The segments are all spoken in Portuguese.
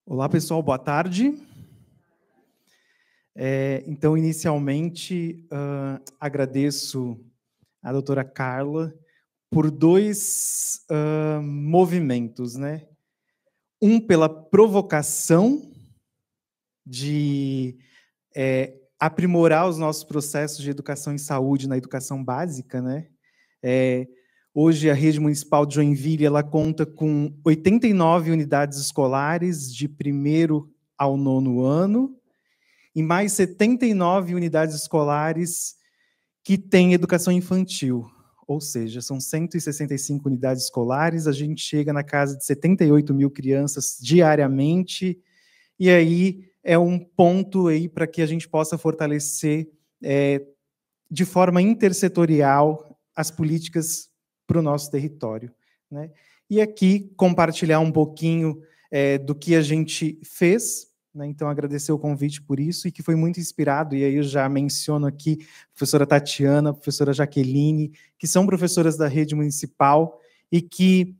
Olá, pessoal, boa tarde. Então, inicialmente, agradeço à doutora Carla por dois movimentos, né? Um, pela provocação de aprimorar os nossos processos de educação em saúde na educação básica, né? Hoje, a rede municipal de Joinville ela conta com 89 unidades escolares de 1º ao 9º ano, e mais 79 unidades escolares que têm educação infantil. Ou seja, são 165 unidades escolares, a gente chega na casa de 78 mil crianças diariamente, e aí é um ponto aí para que a gente possa fortalecer de forma intersetorial as políticas para o nosso território, né? E aqui compartilhar um pouquinho do que a gente fez, né? Então agradecer o convite por isso, e que foi muito inspirado, e aí eu já menciono aqui a professora Tatiana, a professora Jaqueline, que são professoras da rede municipal e que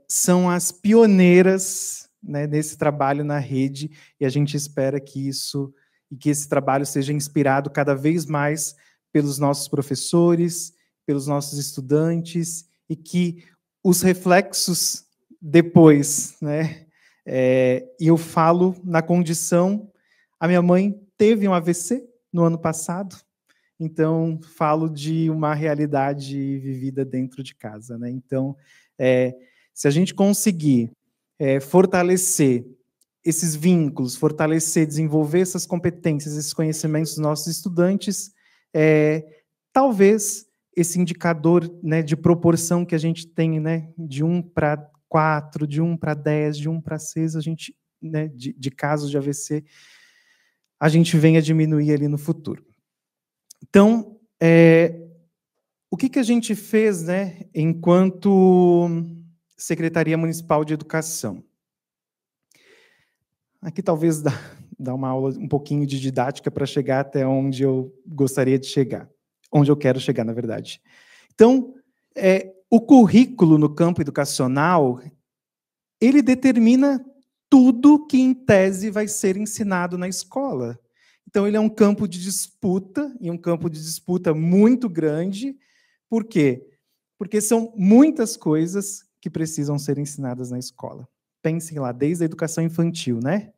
são as pioneiras, né, nesse trabalho na rede, e a gente espera que esse trabalho seja inspirado cada vez mais pelos nossos professores, pelos nossos estudantes, e que os reflexos depois, né? E eu falo na condição, a minha mãe teve um AVC no ano passado, então falo de uma realidade vivida dentro de casa, né? Então, se a gente conseguir fortalecer esses vínculos, fortalecer, desenvolver essas competências, esses conhecimentos dos nossos estudantes, talvez esse indicador, né, de proporção que a gente tem, né, de 1 para 4, de 1 para 10, de 1 para 6, a gente, né, de casos de AVC, a gente venha diminuir ali no futuro. Então, o que a gente fez, né, enquanto Secretaria Municipal de Educação? Aqui talvez dá uma aula, um pouquinho de didática para chegar até onde eu gostaria de chegar, onde eu quero chegar, na verdade. Então, o currículo no campo educacional, ele determina tudo que, em tese, vai ser ensinado na escola. Então, ele é um campo de disputa, e um campo de disputa muito grande. Por quê? Porque são muitas coisas que precisam ser ensinadas na escola. Pensem lá, desde a educação infantil, né?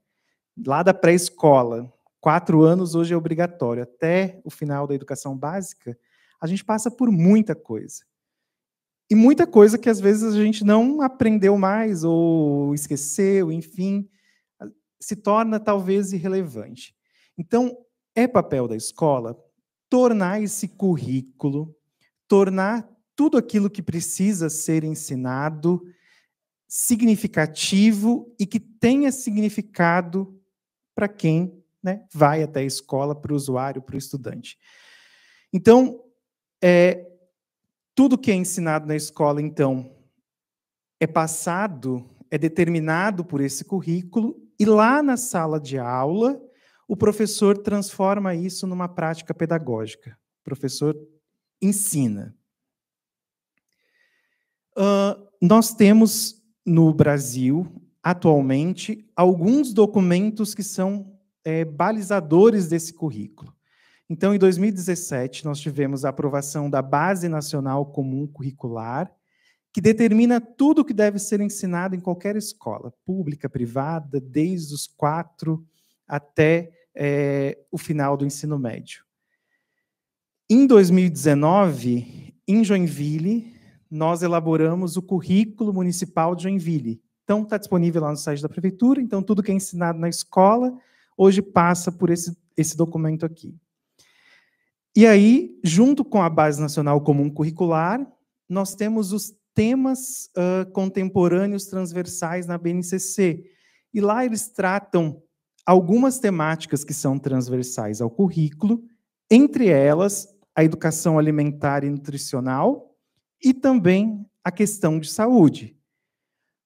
Lá da pré-escola, 4 anos hoje é obrigatório, até o final da educação básica, a gente passa por muita coisa. E muita coisa que às vezes a gente não aprendeu mais, ou esqueceu, enfim, se torna talvez irrelevante. Então, é papel da escola tornar esse currículo, tornar tudo aquilo que precisa ser ensinado significativo e que tenha significado para quem, né, vai até a escola, para o usuário, para o estudante. Então, tudo que é ensinado na escola, então, é passado, é determinado por esse currículo, e lá na sala de aula, o professor transforma isso numa prática pedagógica. O professor ensina. Nós temos, no Brasil, atualmente, alguns documentos que são balizadores desse currículo. Então, em 2017, nós tivemos a aprovação da Base Nacional Comum Curricular, que determina tudo o que deve ser ensinado em qualquer escola, pública, privada, desde os 4 até o final do ensino médio. Em 2019, em Joinville, nós elaboramos o Currículo Municipal de Joinville. Então, está disponível lá no site da Prefeitura, então tudo que é ensinado na escola, hoje passa por esse documento aqui. E aí, junto com a Base Nacional Comum Curricular, nós temos os temas contemporâneos transversais na BNCC. E lá eles tratam algumas temáticas que são transversais ao currículo, entre elas a educação alimentar e nutricional e também a questão de saúde.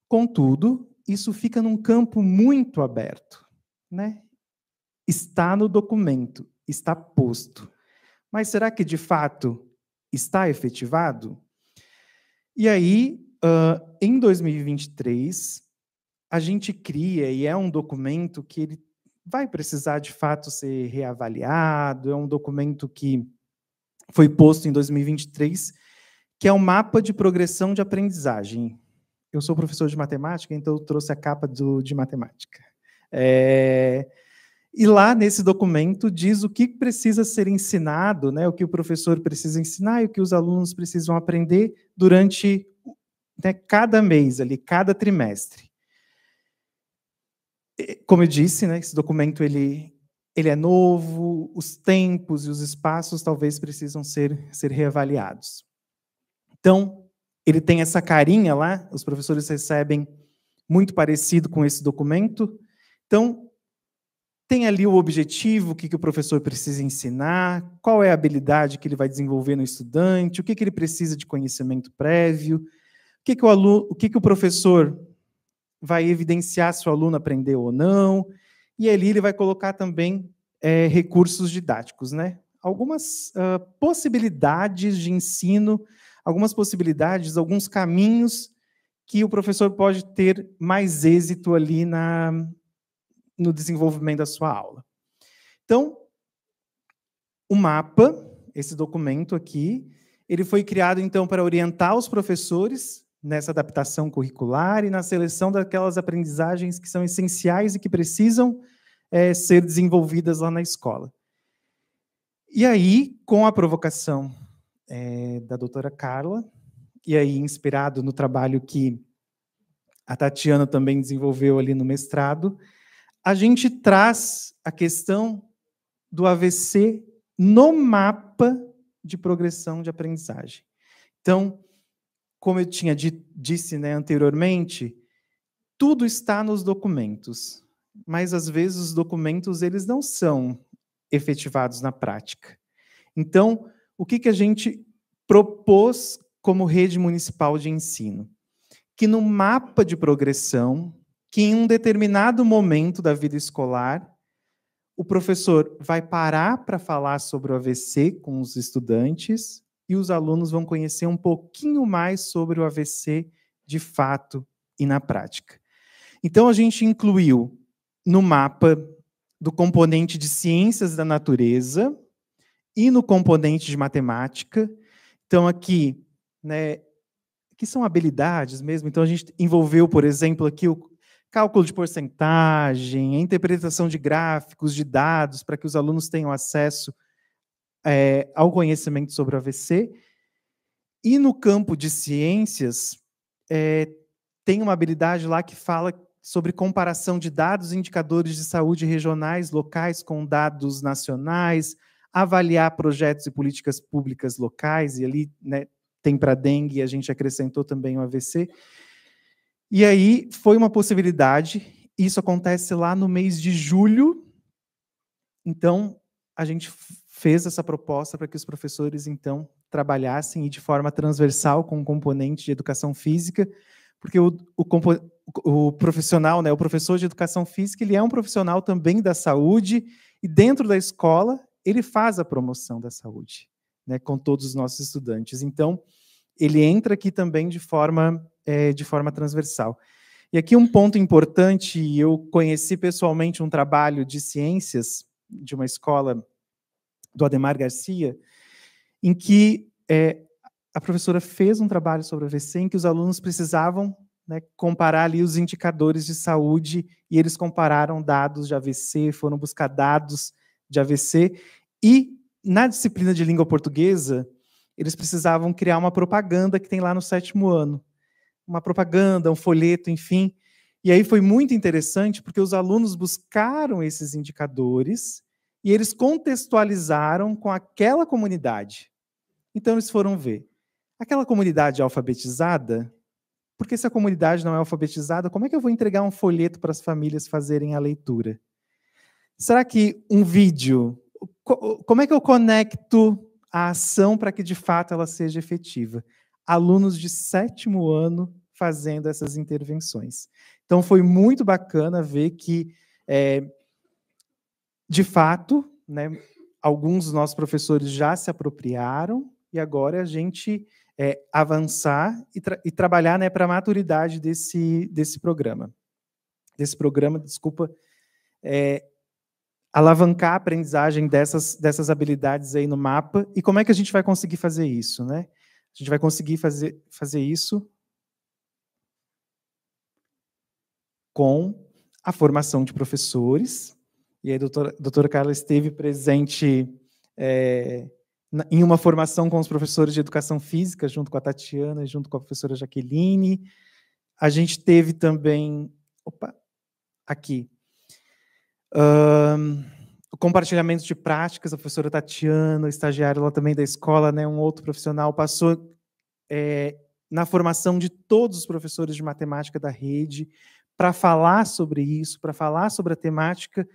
Contudo, isso fica num campo muito aberto, né? Está no documento, está posto. Mas será que, de fato, está efetivado? E aí, em 2023, a gente cria, e é um documento que ele vai precisar, de fato, ser reavaliado, é um documento que foi posto em 2023, que é o mapa de progressão de aprendizagem. Eu sou professor de matemática, então eu trouxe a capa de matemática. E lá, nesse documento, diz o que precisa ser ensinado, né, o que o professor precisa ensinar e o que os alunos precisam aprender durante, né, cada mês, ali, cada trimestre. Como eu disse, né, esse documento ele é novo, os tempos e os espaços talvez precisam ser reavaliados. Então, ele tem essa carinha lá, os professores recebem muito parecido com esse documento. Então, tem ali o objetivo, o que o professor precisa ensinar, qual é a habilidade que ele vai desenvolver no estudante, o que ele precisa de conhecimento prévio, o que o professor vai evidenciar se o aluno aprendeu ou não, e ali ele vai colocar também recursos didáticos, né? Algumas possibilidades de ensino, algumas possibilidades, alguns caminhos que o professor pode ter mais êxito ali no desenvolvimento da sua aula. Então, o mapa, esse documento aqui, ele foi criado, então, para orientar os professores nessa adaptação curricular e na seleção daquelas aprendizagens que são essenciais e que precisam ser desenvolvidas lá na escola. E aí, com a provocação da doutora Carla, e aí inspirado no trabalho que a Tatiana também desenvolveu ali no mestrado, a gente traz a questão do AVC no mapa de progressão de aprendizagem. Então, como eu tinha disse, né, anteriormente, tudo está nos documentos, mas às vezes os documentos eles não são efetivados na prática. Então, o que a gente propôs como rede municipal de ensino? Que no mapa de progressão, que em um determinado momento da vida escolar, o professor vai parar para falar sobre o AVC com os estudantes e os alunos vão conhecer um pouquinho mais sobre o AVC de fato e na prática. Então, a gente incluiu no mapa do componente de ciências da natureza e no componente de matemática. Então, aqui, né, que são habilidades mesmo. Então, a gente envolveu, por exemplo, aqui o cálculo de porcentagem, a interpretação de gráficos, de dados, para que os alunos tenham acesso ao conhecimento sobre o AVC. E no campo de ciências, tem uma habilidade lá que fala sobre comparação de dados e indicadores de saúde regionais, locais, com dados nacionais, avaliar projetos e políticas públicas locais, e ali, né, tem para dengue, e a gente acrescentou também o AVC. E aí foi uma possibilidade, isso acontece lá no mês de julho, então a gente fez essa proposta para que os professores, então, trabalhassem e de forma transversal com o componente de educação física, porque o profissional, né, o professor de educação física, ele é um profissional também da saúde, e dentro da escola, ele faz a promoção da saúde, né, com todos os nossos estudantes. Então, ele entra aqui também de forma transversal. E aqui um ponto importante, eu conheci pessoalmente um trabalho de ciências de uma escola do Ademar Garcia, em que a professora fez um trabalho sobre o AVC, em que os alunos precisavam, né, comparar ali os indicadores de saúde, e eles compararam dados de AVC, foram buscar dados de AVC, e na disciplina de língua portuguesa, eles precisavam criar uma propaganda que tem lá no 7º ano. Uma propaganda, um folheto, enfim. E aí foi muito interessante, porque os alunos buscaram esses indicadores e eles contextualizaram com aquela comunidade. Então, eles foram ver. Aquela comunidade alfabetizada, porque se a comunidade não é alfabetizada, como é que eu vou entregar um folheto para as famílias fazerem a leitura? Será que um vídeo... Como é que eu conecto a ação para que, de fato, ela seja efetiva? Alunos de 7º ano fazendo essas intervenções. Então, foi muito bacana ver que, de fato, né, alguns dos nossos professores já se apropriaram, e agora a gente avançar e trabalhar, né, para a maturidade desse programa. desse programa, desculpa, alavancar a aprendizagem dessas habilidades aí no mapa. E como é que a gente vai conseguir fazer isso, né? A gente vai conseguir fazer isso com a formação de professores. E aí a doutora Carla esteve presente em uma formação com os professores de educação física, junto com a Tatiana e junto com a professora Jaqueline. A gente teve também... Opa! Aqui. O compartilhamento de práticas, a professora Tatiana, estagiária lá também da escola, né, um outro profissional, passou na formação de todos os professores de matemática da rede para falar sobre isso, para falar sobre a temática,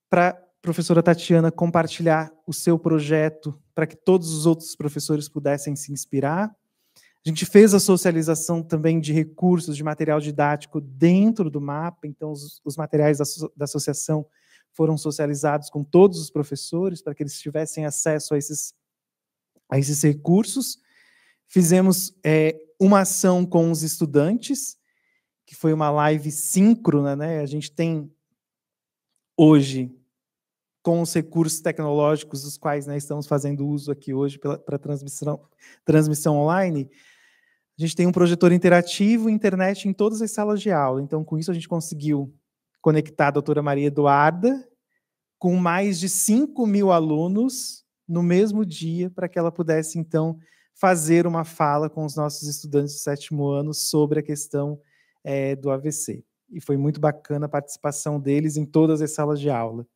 para a professora Tatiana compartilhar o seu projeto para que todos os outros professores pudessem se inspirar. A gente fez a socialização também de recursos, de material didático dentro do mapa, então os materiais da associação foram socializados com todos os professores para que eles tivessem acesso a esses recursos. Fizemos uma ação com os estudantes, que foi uma live síncrona, né? A gente tem hoje, com os recursos tecnológicos dos quais, né, estamos fazendo uso aqui hoje para transmissão online, a gente tem um projetor interativo e internet em todas as salas de aula. Então, com isso, a gente conseguiu conectar a doutora Maria Eduarda com mais de 5.000 alunos no mesmo dia, para que ela pudesse, então, fazer uma fala com os nossos estudantes do 7º ano sobre a questão do AVC. E foi muito bacana a participação deles em todas as salas de aula.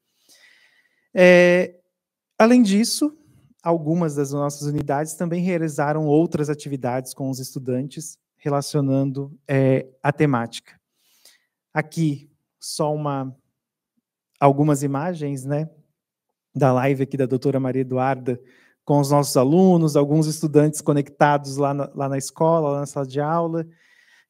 Além disso, algumas das nossas unidades também realizaram outras atividades com os estudantes, relacionando a temática. Aqui, só algumas imagens, né, da live aqui da doutora Maria Eduarda com os nossos alunos, alguns estudantes conectados lá na escola, lá na sala de aula,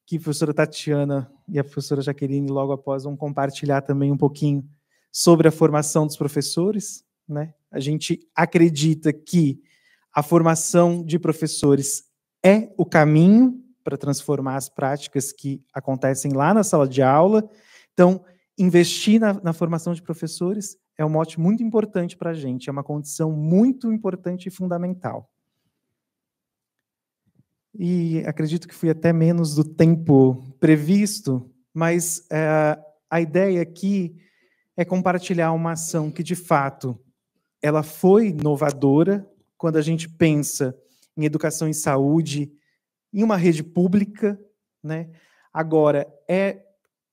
que a professora Tatiana e a professora Jaqueline, logo após, vão compartilhar também um pouquinho sobre a formação dos professores, né? A gente acredita que a formação de professores é o caminho para transformar as práticas que acontecem lá na sala de aula. Então, investir na formação de professores é um mote muito importante para a gente, é uma condição muito importante e fundamental. E acredito que fui até menos do tempo previsto, mas a ideia aqui é compartilhar uma ação que, de fato, ela foi inovadora quando a gente pensa em educação e saúde em uma rede pública, né? Agora,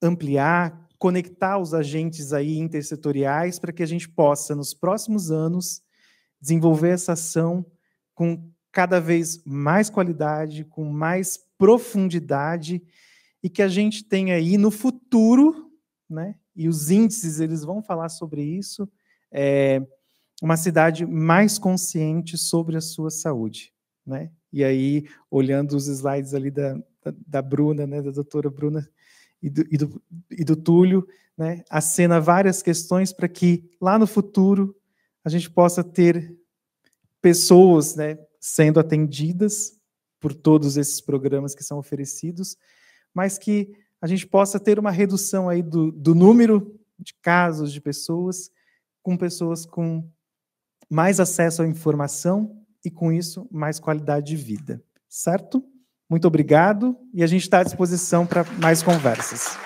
ampliar, conectar os agentes aí intersetoriais para que a gente possa, nos próximos anos, desenvolver essa ação com cada vez mais qualidade, com mais profundidade, e que a gente tenha aí no futuro, né, e os índices eles vão falar sobre isso, uma cidade mais consciente sobre a sua saúde, né? E aí, olhando os slides ali da Bruna, né, da doutora Bruna e do Túlio, né, acena várias questões para que lá no futuro a gente possa ter pessoas, né, sendo atendidas por todos esses programas que são oferecidos, mas que a gente possa ter uma redução aí do número de casos de pessoas com mais acesso à informação e, com isso, mais qualidade de vida. Certo? Muito obrigado e a gente está à disposição para mais conversas.